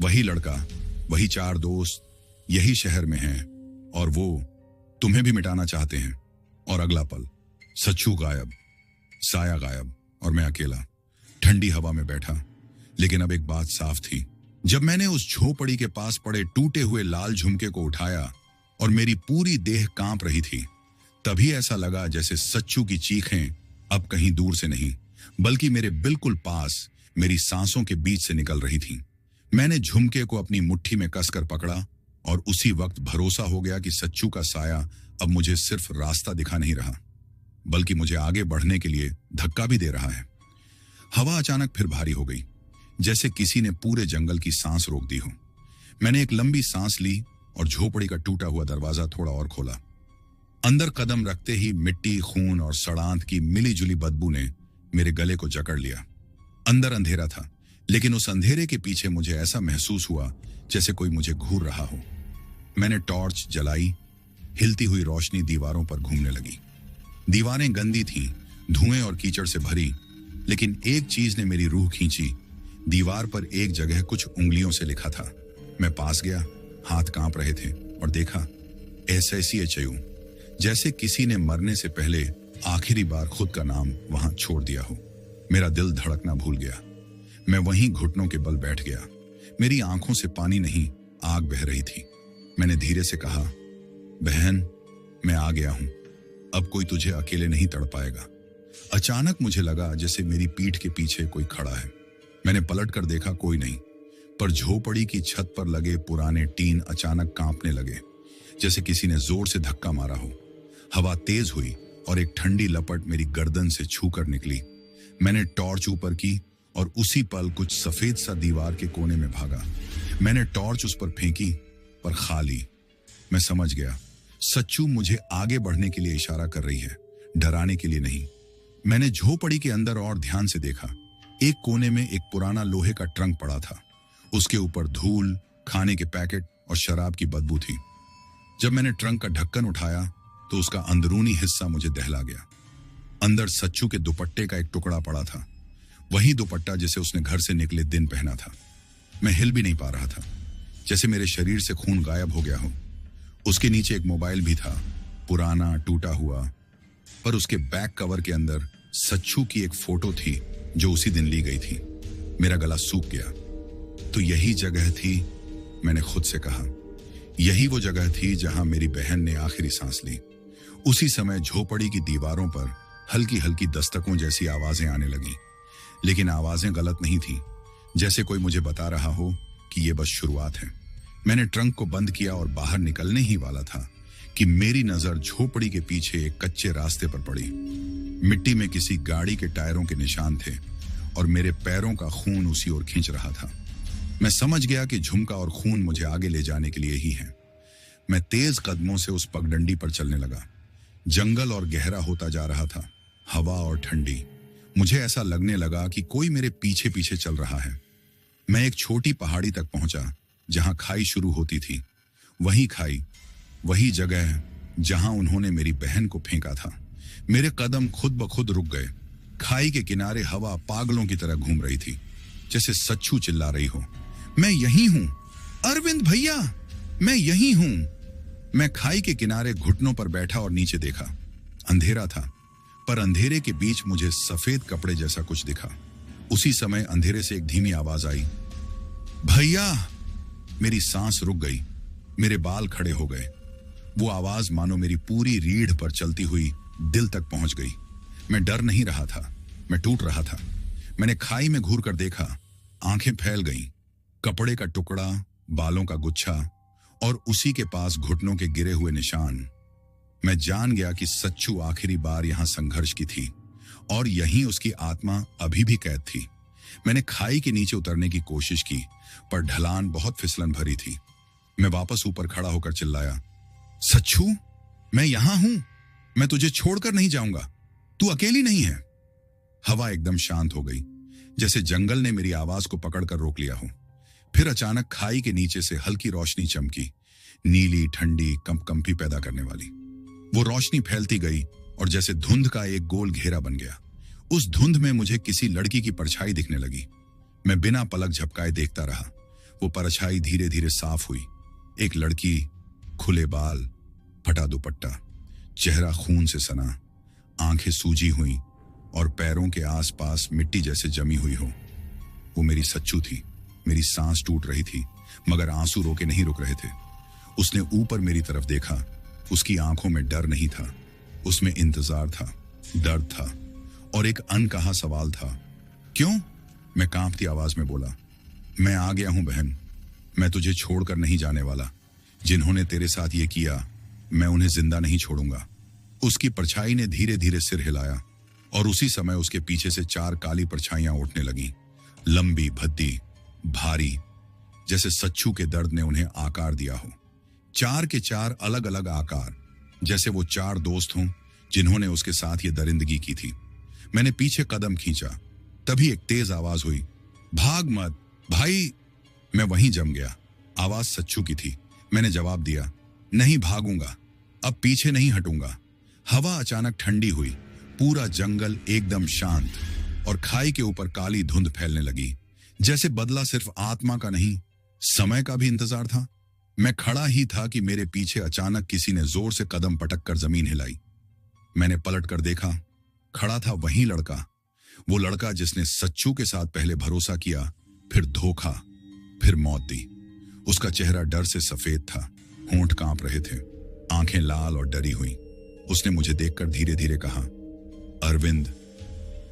वही लड़का, वही 4 दोस्त यही शहर में हैं और वो तुम्हें भी मिटाना चाहते हैं। और अगला पल सच्चू गायब, साया गायब और मैं अकेला ठंडी हवा में बैठा। लेकिन अब एक बात साफ थी, जब मैंने उस झोपड़ी के पास पड़े टूटे हुए लाल झुमके को उठाया और मेरी पूरी देह कांप रही थी, तभी ऐसा लगा जैसे सच्चू की चीखें अब कहीं दूर से नहीं, बल्कि मेरे बिल्कुल पास, मेरी सांसों के बीच से निकल रही थी। मैंने झुमके को अपनी मुट्ठी में कसकर पकड़ा और उसी वक्त भरोसा हो गया कि सच्चू का साया अब मुझे सिर्फ रास्ता दिखा नहीं रहा, बल्कि मुझे आगे बढ़ने के लिए धक्का भी दे रहा है। हवा अचानक फिर भारी हो गई, जैसे किसी ने पूरे जंगल की सांस रोक दी हो। मैंने एक लंबी सांस ली और झोपड़ी का टूटा हुआ दरवाजा थोड़ा और खोला। अंदर कदम रखते ही मिट्टी, खून और सड़ांत की मिली-जुली बदबू ने मेरे गले को जकड़ लिया। अंदर अंधेरा था, लेकिन उस अंधेरे के पीछे मुझे ऐसा महसूस हुआ जैसे कोई मुझे घूर रहा हो। मैंने टॉर्च जलाई। हिलती हुई रोशनी दीवारों पर घूमने लगी। दीवारें गंदी थीं, धुएं और कीचड़ से भरी, लेकिन एक चीज ने मेरी रूह खींची। दीवार पर एक जगह कुछ उंगलियों से लिखा था। मैं पास गया, हाथ कांप रहे थे और देखा, SSCHU, जैसे किसी ने मरने से पहले आखिरी बार खुद का नाम वहां छोड़ दिया हो। मेरा दिल धड़कना भूल गया। मैं वहीं घुटनों के बल बैठ गया। मेरी आंखों से पानी नहीं, आग बह रही थी। मैंने धीरे से कहा, बहन, मैं आ गया हूं। अब कोई तुझे अकेले नहीं तड़ पाएगा। अचानक मुझे लगा जैसे मेरी पीठ के पीछे कोई खड़ा है। मैंने पलट कर देखा, कोई नहीं, पर झोपड़ी की छत पर लगे पुराने टीन अचानक कांपने लगे, जैसे किसी ने जोर से धक्का मारा हो। हवा तेज हुई और एक ठंडी लपट मेरी गर्दन से छूकर निकली। मैंने टॉर्च ऊपर की और उसी पल कुछ सफेद सा दीवार के कोने में भागा। मैंने टॉर्च उस पर फेंकी, पर खाली। मैं समझ गया, सच्चू मुझे आगे बढ़ने के लिए इशारा कर रही है, डराने के लिए नहीं। मैंने झोपड़ी के अंदर और ध्यान से देखा। एक कोने में एक पुराना लोहे का ट्रंक पड़ा था। उसके ऊपर धूल, खाने के पैकेट और शराब की बदबू थी। जब मैंने ट्रंक का ढक्कन उठाया तो उसका अंदरूनी हिस्सा मुझे दहला गया। अंदर सच्चू के दुपट्टे का एक टुकड़ा पड़ा था, वही दुपट्टा जिसे उसने घर से निकले दिन पहना था। मैं हिल भी नहीं पा रहा था, जैसे मेरे शरीर से खून गायब हो गया हो। उसके नीचे एक मोबाइल भी था, पुराना, टूटा हुआ, पर उसके बैक कवर के अंदर सच्चू की एक फोटो थी जो उसी दिन ली गई थी। मेरा गला सूख गया। तो यही जगह थी, मैंने खुद से कहा, यही वो जगह थी जहां मेरी बहन ने आखिरी सांस ली। उसी समय झोपड़ी की दीवारों पर हल्की हल्की दस्तकों जैसी आवाजें आने लगीं, लेकिन आवाजें गलत नहीं थी, जैसे कोई मुझे बता रहा हो कि ये बस शुरुआत है। मैंने ट्रंक को बंद किया और बाहर निकलने ही वाला था कि मेरी नजर झोपड़ी के पीछे एक कच्चे रास्ते पर पड़ी। मिट्टी में किसी गाड़ी के टायरों के निशान थे और मेरे पैरों का खून उसी ओर खींच रहा था। मैं समझ गया कि झुमका और खून मुझे आगे ले जाने के लिए ही है। मैं तेज कदमों से उस पगडंडी पर चलने लगा। जंगल और गहरा होता जा रहा था, हवा और ठंडी। मुझे ऐसा लगने लगा कि कोई मेरे पीछे पीछे चल रहा है। मैं एक छोटी पहाड़ी तक पहुंचा जहां खाई शुरू होती थी। वही खाई, वही जगह जहां उन्होंने मेरी बहन को फेंका था। मेरे कदम खुद ब खुद रुक गए। खाई के किनारे हवा पागलों की तरह घूम रही थी, जैसे सच्चू चिल्ला रही हो, मैं यही हूं, अरविंद भैया, मैं यही हूं। मैं खाई के किनारे घुटनों पर बैठा और नीचे देखा। अंधेरा था, पर अंधेरे के बीच मुझे सफेद कपड़े जैसा कुछ दिखा। उसी समय अंधेरे से एक धीमी आवाज आई, भैया। मेरी सांस रुक गई, मेरे बाल खड़े हो गए। वो आवाज मानो मेरी पूरी रीढ़ पर चलती हुई दिल तक पहुंच गई। मैं डर नहीं रहा था, मैं टूट रहा था। मैंने खाई में घूर कर देखा, आंखें फैल गईं। कपड़े का टुकड़ा, बालों का गुच्छा और उसी के पास घुटनों के गिरे हुए निशान। मैं जान गया कि सच्चू आखिरी बार यहां संघर्ष की थी और यहीं उसकी आत्मा अभी भी कैद थी। मैंने खाई के नीचे उतरने की कोशिश की, पर ढलान बहुत फिसलन भरी थी। मैं वापस ऊपर खड़ा होकर चिल्लाया, सच्चू, मैं यहां हूं, मैं तुझे छोड़कर नहीं जाऊंगा, तू अकेली नहीं है। हवा एकदम शांत हो गई, जैसे जंगल ने मेरी आवाज को पकड़कर रोक लिया हो। फिर अचानक खाई के नीचे से हल्की रोशनी चमकी, नीली, ठंडी, कंपकंपी पैदा करने वाली। वो रोशनी फैलती गई और जैसे धुंध का एक गोल घेरा बन गया। उस धुंध में मुझे किसी लड़की की परछाई दिखने लगी। मैं बिना पलक झपकाए देखता रहा। वो परछाई धीरे धीरे साफ हुई। एक लड़की, खुले बाल, फटा दुपट्टा, चेहरा खून से सना, आंखें सूजी हुई और पैरों के आसपास मिट्टी जैसे जमी हुई हो। वो मेरी सच्चू थी। मेरी सांस टूट रही थी, मगर आंसू रोके नहीं रुक रहे थे। उसने ऊपर मेरी तरफ देखा। उसकी आंखों में डर नहीं था, उसमें इंतजार था, दर्द था और एक अनकहा सवाल था, क्यों? मैं कांपती आवाज में बोला, मैं आ गया हूं बहन, मैं तुझे छोड़कर नहीं जाने वाला। जिन्होंने तेरे साथ ये किया, मैं उन्हें जिंदा नहीं छोड़ूंगा। उसकी परछाई ने धीरे धीरे सिर हिलाया और उसी समय उसके पीछे से 4 काली परछाइयां उठने लगीं, लंबी, भद्दी, भारी, जैसे सच्चू के दर्द ने उन्हें आकार दिया हो। 4 के 4 अलग अलग आकार, जैसे वो 4 दोस्त हों जिन्होंने उसके साथ ये दरिंदगी की थी। मैंने पीछे कदम खींचा, तभी एक तेज आवाज हुई, भाग मत भाई। मैं वहीं जम गया। आवाज सच्चू की थी। मैंने जवाब दिया, नहीं भागूंगा, अब पीछे नहीं हटूंगा। हवा अचानक ठंडी हुई, पूरा जंगल एकदम शांत और खाई के ऊपर काली धुंध फैलने लगी। जैसे बदला सिर्फ आत्मा का नहीं, समय का भी इंतजार था। मैं खड़ा ही था कि मेरे पीछे अचानक किसी ने जोर से कदम पटक कर जमीन हिलाई। मैंने पलट कर देखा, खड़ा था वही लड़का, वो लड़का जिसने सच्चू के साथ पहले भरोसा किया, फिर धोखा, फिर मौत दी। उसका चेहरा डर से सफेद था, होंठ कांप रहे थे, आंखें लाल और डरी हुई। उसने मुझे देखकर धीरे धीरे कहा, अरविंद,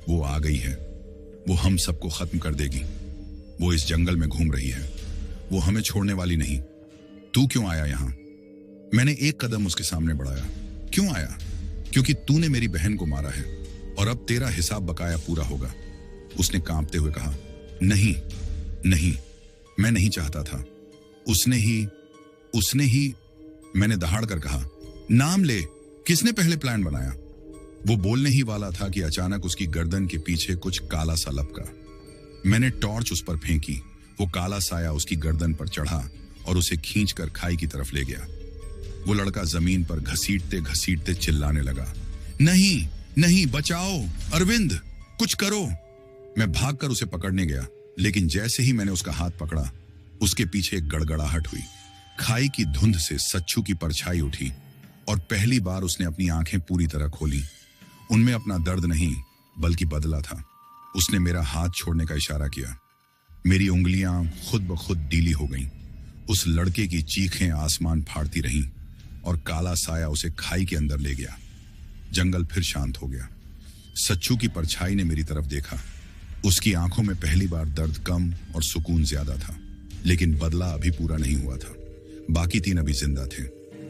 वो आ गई है, वो हम सबको खत्म कर देगी। वो इस जंगल में घूम रही है, वो हमें छोड़ने वाली नहीं। तू क्यों आया यहां? मैंने एक कदम उसके सामने बढ़ाया। क्यों आया? क्योंकि तूने मेरी बहन को मारा है और अब तेरा हिसाब बकाया पूरा होगा। उसने कांपते हुए कहा, नहीं नहीं, मैं नहीं चाहता था। उसने ही। मैंने दहाड़ कर कहा, नाम ले, किसने पहले प्लान बनाया? वो बोलने ही वाला था कि अचानक उसकी गर्दन के पीछे कुछ काला सा लपका। मैंने टॉर्च उस पर फेंकी। वो काला साया उसकी गर्दन पर चढ़ा और उसे खींचकर खाई की तरफ ले गया। वो लड़का जमीन पर घसीटते घसीटते चिल्लाने लगा, नहीं नहीं, बचाओ अरविंद, कुछ करो। मैं भागकर उसे पकड़ने गया, लेकिन जैसे ही मैंने उसका हाथ पकड़ा, उसके पीछे एक गड़गड़ाहट हुई। खाई की धुंध से सच्चू की परछाई उठी और पहली बार उसने अपनी आंखें पूरी तरह खोली। उनमें अपना दर्द नहीं, बल्कि बदला था। उसने मेरा हाथ छोड़ने का इशारा किया। मेरी उंगलियां खुद ब खुद ढीली हो गईं। उस लड़के की चीखें आसमान फाड़ती रहीं और काला साया उसे खाई के अंदर ले गया। जंगल फिर शांत हो गया। सच्चू की परछाई ने मेरी तरफ देखा। उसकी आंखों में पहली बार दर्द कम और सुकून ज्यादा था, लेकिन बदला अभी पूरा नहीं हुआ था। बाकी 3 अभी जिंदा थे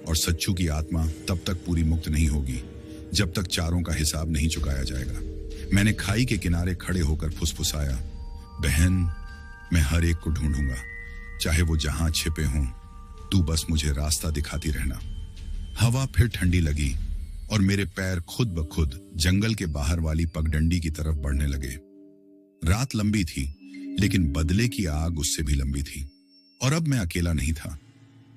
और सच्चू की आत्मा तब तक पूरी मुक्त नहीं होगी जब तक चारों का हिसाब नहीं चुकाया जाएगा। मैंने खाई के किनारे खड़े होकर फुसफुसाया, बहन, मैं हर एक को ढूंढूंगा, चाहे वो जहां छिपे हों, तू बस मुझे रास्ता दिखाती रहना। हवा फिर ठंडी लगी और मेरे पैर खुद ब खुद जंगल के बाहर वाली पगडंडी की तरफ बढ़ने लगे। रात लंबी थी, लेकिन बदले की आग उससे भी लंबी थी। और अब मैं अकेला नहीं था,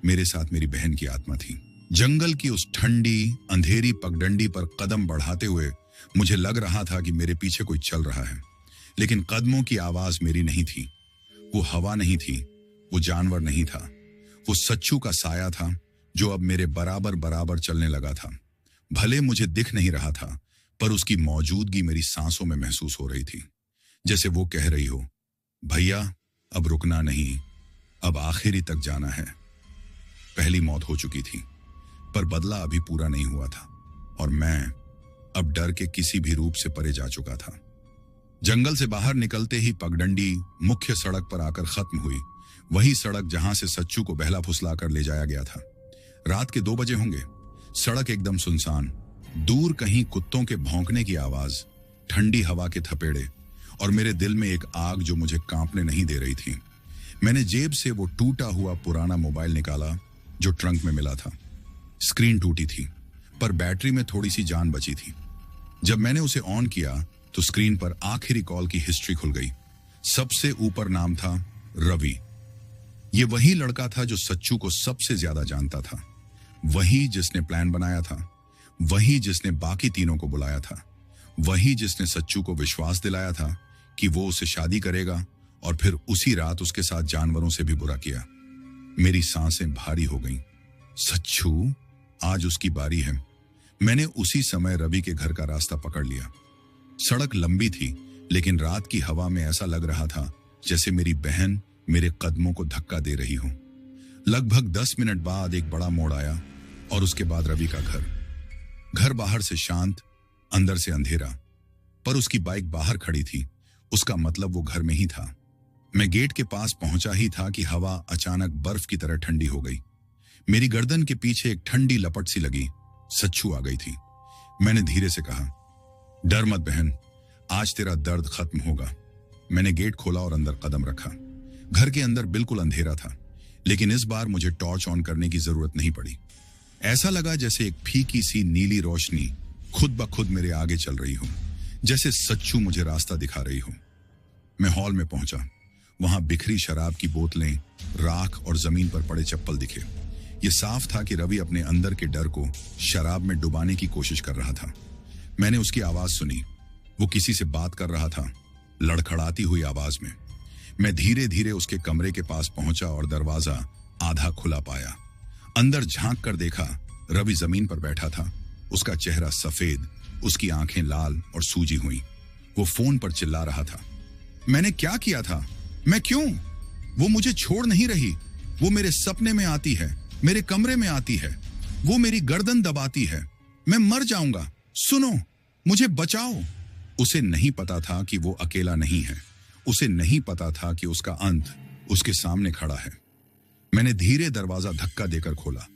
मेरे साथ मेरी बहन की आत्मा थी। जंगल की उस ठंडी अंधेरी पगडंडी पर कदम बढ़ाते हुए मुझे लग रहा था कि मेरे पीछे कोई चल रहा है, लेकिन कदमों की आवाज मेरी नहीं थी। वो हवा नहीं थी, वो जानवर नहीं था, वो सच्चू का साया था जो अब मेरे बराबर बराबर चलने लगा था। भले मुझे दिख नहीं रहा था, पर उसकी मौजूदगी मेरी सांसों में महसूस हो रही थी, जैसे वो कह रही हो, भैया अब रुकना नहीं, अब आखिरी तक जाना है। पहली मौत हो चुकी थी, पर बदला अभी पूरा नहीं हुआ था, और मैं अब डर के किसी भी रूप से परे जा चुका था। जंगल से बाहर निकलते ही पगडंडी मुख्य सड़क पर आकर खत्म हुई, वही सड़क जहां से सच्चू को बहला फुसला कर ले जाया गया था। रात के 2 बजे होंगे। सड़क एकदम सुनसान, दूर कहीं कुत्तों के भौंकने की आवाज, ठंडी हवा के थपेड़े, और मेरे दिल में एक आग जो मुझे कांपने नहीं दे रही थी। मैंने जेब से वो टूटा हुआ पुराना मोबाइल निकाला जो ट्रंक में मिला था। स्क्रीन टूटी थी, पर बैटरी में थोड़ी सी जान बची थी। जब मैंने उसे ऑन किया तो स्क्रीन पर आखिरी कॉल की हिस्ट्री खुल गई। सबसे ऊपर नाम था रवि। ये वही लड़का था जो सच्चू को सबसे ज्यादा जानता था, वही जिसने प्लान बनाया था, वही जिसने बाकी तीनों को बुलाया था, वही जिसने सच्चू को विश्वास दिलाया था कि वो उसे शादी करेगा, और फिर उसी रात उसके साथ जानवरों से भी बुरा किया। मेरी सांसें भारी हो गईं। सच्चू, आज उसकी बारी है। मैंने उसी समय रवि के घर का रास्ता पकड़ लिया। सड़क लंबी थी, लेकिन रात की हवा में ऐसा लग रहा था जैसे मेरी बहन मेरे कदमों को धक्का दे रही हो। लगभग 10 मिनट बाद एक बड़ा मोड़ आया, और उसके बाद रवि का घर। घर बाहर से शांत, अंदर से अंधेरा, पर उसकी बाइक बाहर खड़ी थी, उसका मतलब वो घर में ही था। मैं गेट के पास पहुंचा ही था कि हवा अचानक बर्फ की तरह ठंडी हो गई। मेरी गर्दन के पीछे एक ठंडी लपट सी लगी। सच्चू आ गई थी। मैंने धीरे से कहा, डर मत बहन, आज तेरा दर्द खत्म होगा। मैंने गेट खोला और अंदर कदम रखा। घर के अंदर बिल्कुल अंधेरा था, लेकिन इस बार मुझे टॉर्च ऑन करने की जरूरत नहीं पड़ी। ऐसा लगा जैसे एक फीकी सी नीली रोशनी खुद ब खुद मेरे आगे चल रही हो, जैसे सच्चू मुझे रास्ता दिखा रही हो। मैं हॉल में पहुंचा। वहां बिखरी शराब की बोतलें, राख और जमीन पर पड़े चप्पल दिखे। यह साफ था कि रवि अपने अंदर के डर को शराब में डुबाने की कोशिश कर रहा था। मैंने उसकी आवाज सुनी। वो किसी से बात कर रहा था, लड़खड़ाती हुई आवाज में। मैं धीरे धीरे उसके कमरे के पास पहुंचा और दरवाजा आधा खुला पाया। अंदर झांक कर देखा, रवि जमीन पर बैठा था। उसका चेहरा सफेद, उसकी आंखें लाल और सूजी हुई। वो फोन पर चिल्ला रहा था, मैंने क्या किया था? मैं क्यों? वो मुझे छोड़ नहीं रही। वो मेरे सपने में आती है, मेरे कमरे में आती है, वो मेरी गर्दन दबाती है। मैं मर जाऊंगा, सुनो, मुझे बचाओ। उसे नहीं पता था कि वो अकेला नहीं है। उसे नहीं पता था कि उसका अंत उसके सामने खड़ा है। मैंने धीरे दरवाजा धक्का देकर खोला।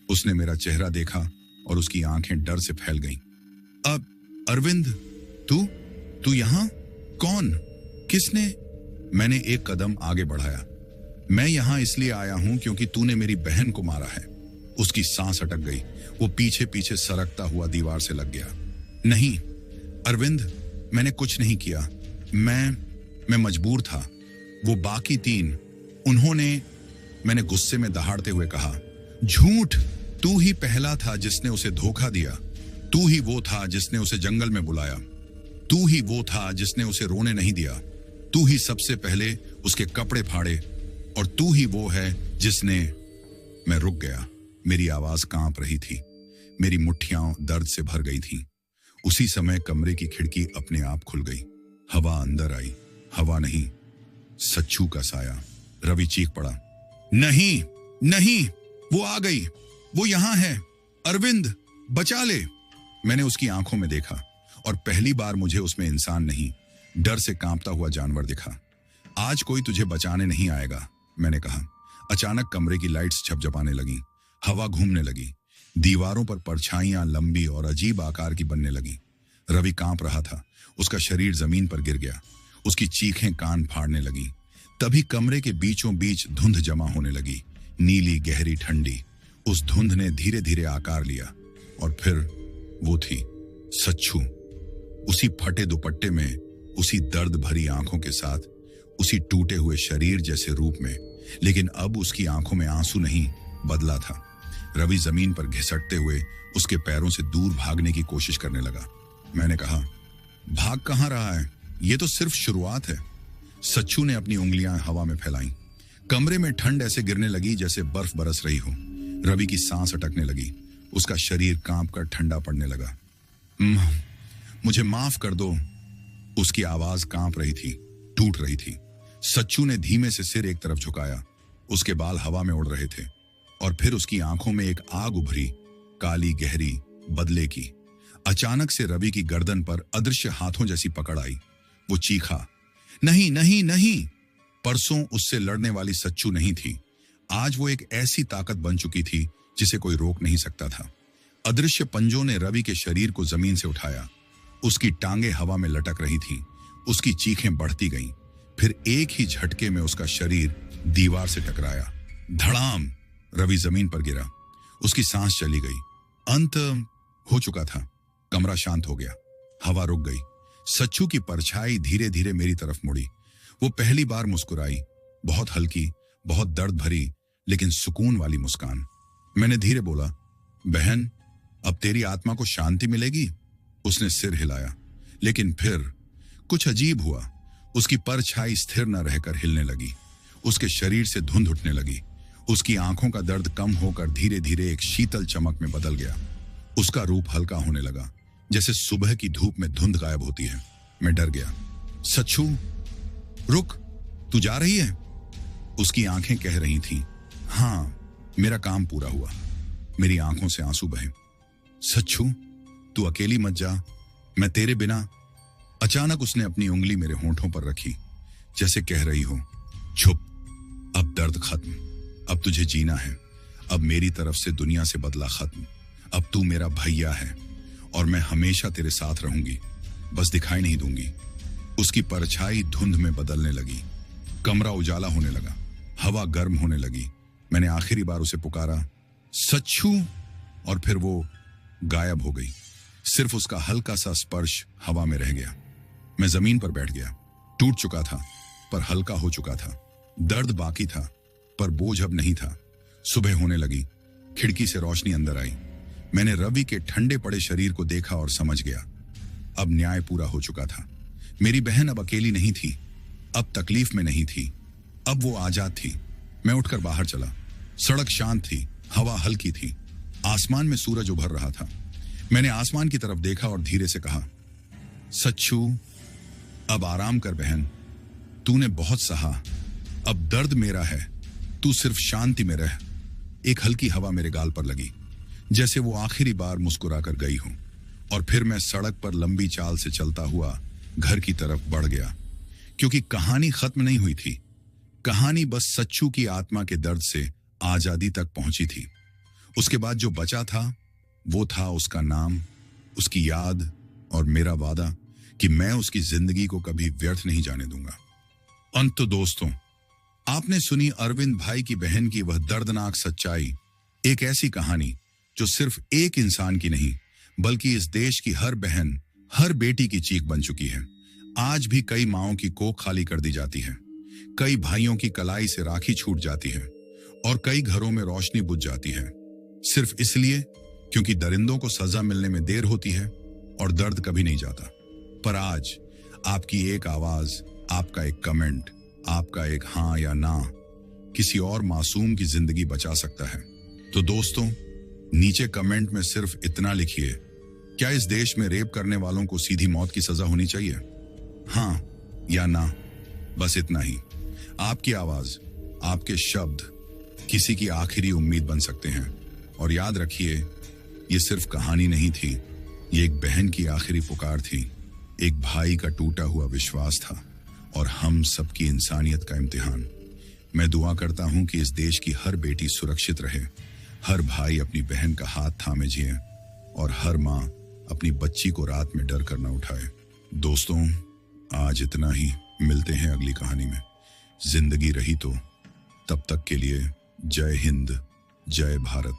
उसने मेरा चेहरा देखा और उसकी आंखें डर से फैल गईं। अब अरविंद, तू यहां? कौन? किसने? मैंने एक कदम आगे बढ़ाया। मैं यहां इसलिए आया हूं क्योंकि तूने मेरी बहन को मारा है। उसकी सांस अटक गई। वो पीछे पीछे सरकता हुआ दीवार से लग गया। नहीं अरविंद, मैंने कुछ नहीं किया। मैं मजबूर था। वो बाकी 3, उन्होंने, मैंने गुस्से में दहाड़ते हुए कहा, झूठ। तू ही पहला था जिसने उसे धोखा दिया। तू ही वो था जिसने उसे जंगल में बुलाया। तू ही वो था जिसने उसे रोने नहीं दिया। तू ही सबसे पहले उसके कपड़े फाड़े, और तू ही वो है जिसने। मैं रुक गया। मेरी आवाज कांप रही थी। मेरी मुट्ठियां दर्द से भर गई थीं। उसी समय कमरे की खिड़की अपने आप खुल गई। हवा अंदर आई। हवा नहीं, सच्चू का साया। रवि चीख पड़ा, नहीं नहीं, वो आ गई, वो यहां है। अरविंद, बचा ले। मैंने उसकी आंखों में देखा, और पहली बार मुझे उसमें इंसान नहीं, डर से कांपता हुआ जानवर दिखा। आज कोई तुझे बचाने नहीं आएगा, मैंने कहा। अचानक कमरे की लाइट्स झपझपाने लगी। हवा घूमने लगी। दीवारों पर परछाइयां लंबी और अजीब आकार की बनने लगी। रवि कांप रहा था। उसका शरीर जमीन पर गिर गया। उसकी चीखें कान फाड़ने लगी। तभी कमरे के बीचों बीच धुंध जमा होने लगी, नीली, गहरी, ठंडी। उस धुंध ने धीरे धीरे आकार लिया और फिर वो थी सच्चू। उसी फटे दुपट्टे में, उसी दर्द भरी आंखों के साथ, उसी टूटे हुए शरीर जैसे रूप में, लेकिन अब उसकी आंखों में आंसू नहीं, बदला था। रवि जमीन पर घिसटते हुए उसके पैरों से दूर भागने की कोशिश करने लगा। मैंने कहा, भाग कहां रहा है, ये तो सिर्फ शुरुआत है। सच्चू ने अपनी उंगलियां हवा में फैलाई। कमरे में ठंड ऐसे गिरने लगी जैसे बर्फ बरस रही हो। रवि की सांस अटकने लगी। उसका शरीर कांप कर ठंडा पड़ने लगा। मुझे माफ कर दो। उसकी आवाज कांप रही थी, टूट रही थी। सच्चू ने धीमे से सिर एक तरफ झुकाया। उसके बाल हवा में उड़ रहे थे और फिर उसकी आंखों में एक आग उभरी, काली, गहरी, बदले की। अचानक से रवि की गर्दन पर अदृश्य हाथों जैसी पकड़ आई। वो चीखा, नहीं नहीं नहीं। परसों उससे लड़ने वाली सच्चू नहीं थी। आज वो एक ऐसी ताकत बन चुकी थी जिसे कोई रोक नहीं सकता था। अदृश्य पंजों ने रवि के शरीर को जमीन से उठाया। उसकी टांगें हवा में लटक रही थीं। उसकी चीखें बढ़ती गईं। फिर एक ही झटके में उसका शरीर दीवार से टकराया। धड़ाम! रवि जमीन पर गिरा। उसकी सांस चली गई। अंत हो चुका था। कमरा शांत हो गया। हवा रुक गई। सच्चू की परछाई धीरे धीरे मेरी तरफ मुड़ी। वो पहली बार मुस्कुराई, बहुत हल्की, बहुत दर्द भरी, लेकिन सुकून वाली मुस्कान। मैंने धीरे बोला, बहन, अब तेरी आत्मा को शांति मिलेगी। उसने सिर हिलाया, लेकिन फिर कुछ अजीब हुआ। उसकी परछाई स्थिर न रहकर हिलने लगी। उसके शरीर से धुंध उठने लगी। उसकी आंखों का दर्द कम होकर धीरे धीरे एक शीतल चमक में बदल गया। उसका रूप हल्का होने लगा, जैसे सुबह की धूप में धुंध गायब होती है। मैं डर गया। सच्चू, रुक, तू जा रही है? उसकी आंखें कह रही थीं, हाँ, मेरा काम पूरा हुआ। मेरी आंखों से आंसू बहे। सच्चू, तू अकेली मत जा, मैं तेरे बिना। अचानक उसने अपनी उंगली मेरे होंठों पर रखी, जैसे कह रही हो, चुप, अब दर्द खत्म, अब तुझे जीना है। अब मेरी तरफ से दुनिया से बदला खत्म। अब तू मेरा भैया है और मैं हमेशा तेरे साथ रहूंगी, बस दिखाई नहीं दूंगी। उसकी परछाई धुंध में बदलने लगी। कमरा उजाला होने लगा। हवा गर्म होने लगी। मैंने आखिरी बार उसे पुकारा, सच्चू, और फिर वो गायब हो गई। सिर्फ उसका हल्का सा स्पर्श हवा में रह गया। मैं जमीन पर बैठ गया। टूट चुका था पर हल्का हो चुका था। दर्द बाकी था पर बोझ अब नहीं था। सुबह होने लगी। खिड़की से रोशनी अंदर आई। मैंने रवि के ठंडे पड़े शरीर को देखा और समझ गया, अब न्याय पूरा हो चुका था। मेरी बहन अब अकेली नहीं थी, अब तकलीफ में नहीं थी, अब वो आजाद थी। मैं उठकर बाहर चला। सड़क शांत थी, हवा हल्की थी, आसमान में सूरज उभर रहा था। मैंने आसमान की तरफ देखा और धीरे से कहा, सच्चू, अब आराम कर बहन, तूने बहुत सहा, अब दर्द मेरा है, तू सिर्फ शांति में रह। एक हल्की हवा मेरे गाल पर लगी, जैसे वो आखिरी बार मुस्कुराकर गई हूं। और फिर मैं सड़क पर लंबी चाल से चलता हुआ घर की तरफ बढ़ गया, क्योंकि कहानी खत्म नहीं हुई थी। कहानी बस सच्चू की आत्मा के दर्द से आजादी तक पहुंची थी। उसके बाद जो बचा था वो था उसका नाम, उसकी याद और मेरा वादा कि मैं उसकी जिंदगी को कभी व्यर्थ नहीं जाने दूंगा। अंत दोस्तों, आपने सुनी अरविंद भाई की बहन की वह दर्दनाक सच्चाई। एक ऐसी कहानी जो सिर्फ एक इंसान की नहीं बल्कि इस देश की हर बहन, हर बेटी की चीख बन चुकी है। आज भी कई माओं की कोख खाली कर दी जाती है, कई भाइयों की कलाई से राखी छूट जाती है और कई घरों में रोशनी बुझ जाती है, सिर्फ इसलिए क्योंकि दरिंदों को सजा मिलने में देर होती है और दर्द कभी नहीं जाता। पर आज आपकी एक आवाज, आपका एक कमेंट, आपका एक हाँ या ना किसी और मासूम की जिंदगी बचा सकता है। तो दोस्तों, नीचे कमेंट में सिर्फ इतना लिखिए, क्या इस देश में रेप करने वालों को सीधी मौत की सजा होनी चाहिए? हाँ या ना, बस इतना ही। आपकी आवाज, आपके शब्द किसी की आखिरी उम्मीद बन सकते हैं। और याद रखिए, ये सिर्फ कहानी नहीं थी, ये एक बहन की आखिरी पुकार थी, एक भाई का टूटा हुआ विश्वास था और हम सबकी इंसानियत का इम्तिहान। मैं दुआ करता हूं कि इस देश की हर बेटी सुरक्षित रहे, हर भाई अपनी बहन का हाथ थामे जिए और हर माँ अपनी बच्ची को रात में डर कर न उठाए। दोस्तों, आज इतना ही। मिलते हैं अगली कहानी में। जिंदगी रही तो तब तक के लिए जय हिंद, जय भारत।